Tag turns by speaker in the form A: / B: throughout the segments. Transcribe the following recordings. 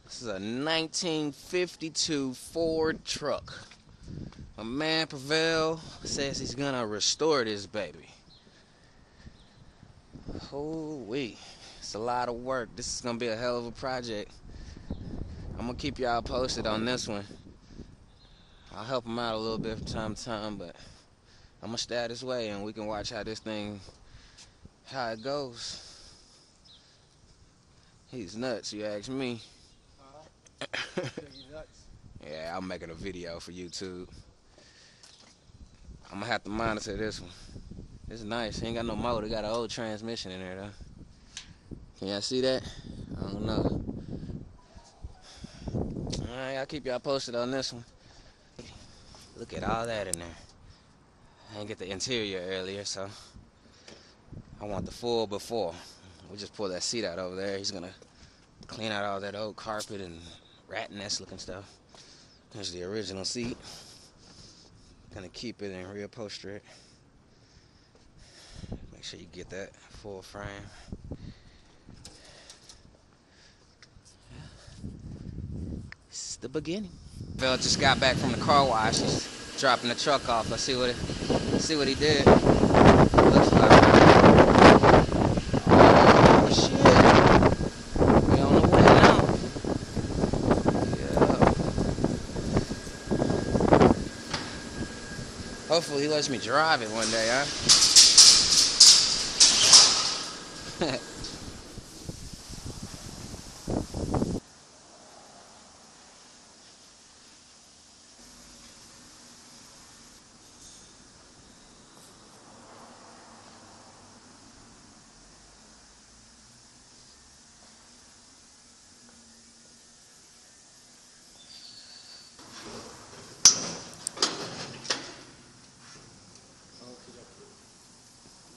A: This is a 1952 Ford truck. My man Prevail says he's gonna restore this baby. Holy, it's a lot of work. This is gonna be a hell of a project. I'm gonna keep y'all posted on this one. I'll help him out a little bit from time to time, but I'm gonna stay out his way and we can watch how how it goes. He's nuts, you ask me. Yeah, I'm making a video for YouTube. I'm gonna have to monitor this one. It's nice. Ain't got no motor. Got an old transmission in there though. Can y'all see that? I don't know. Alright, I'll keep y'all posted on this one. Look at all that in there. I didn't get the interior earlier, so I want the full before. We just pull that seat out over there. He's gonna clean out all that old carpet and rat nest looking stuff. There's the original seat. Gonna keep it and reupholster it. Make sure you get that full frame. This is the beginning. Phil just got back from the car wash. He's dropping the truck off. Let's see what he did. Looks like, oh shit, we on the way now. Yeah. Hopefully he lets me drive it one day, huh?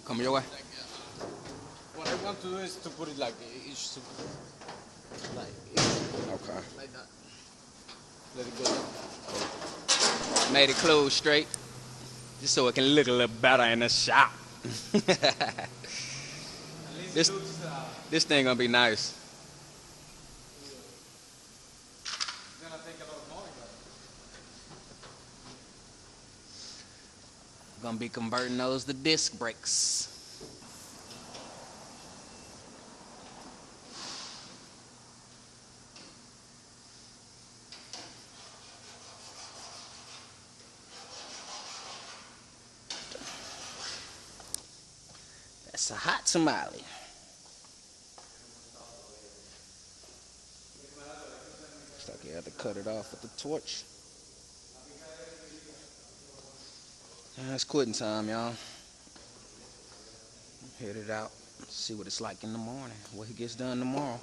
A: Come your way.
B: What I want to do is to put it like each like
A: Okay.
B: like that. Let it go down.
A: Made it close straight, just so it can look a little better in the shop.
B: At least
A: This
B: it looks,
A: this thing gonna be nice.
B: it's gonna take a lot of money, but
A: Gonna be converting those to disc brakes. That's a hot tamale. Looks like you had to cut it off with the torch. It's quitting time, y'all. Hit it out. See what it's like in the morning. What he gets done tomorrow.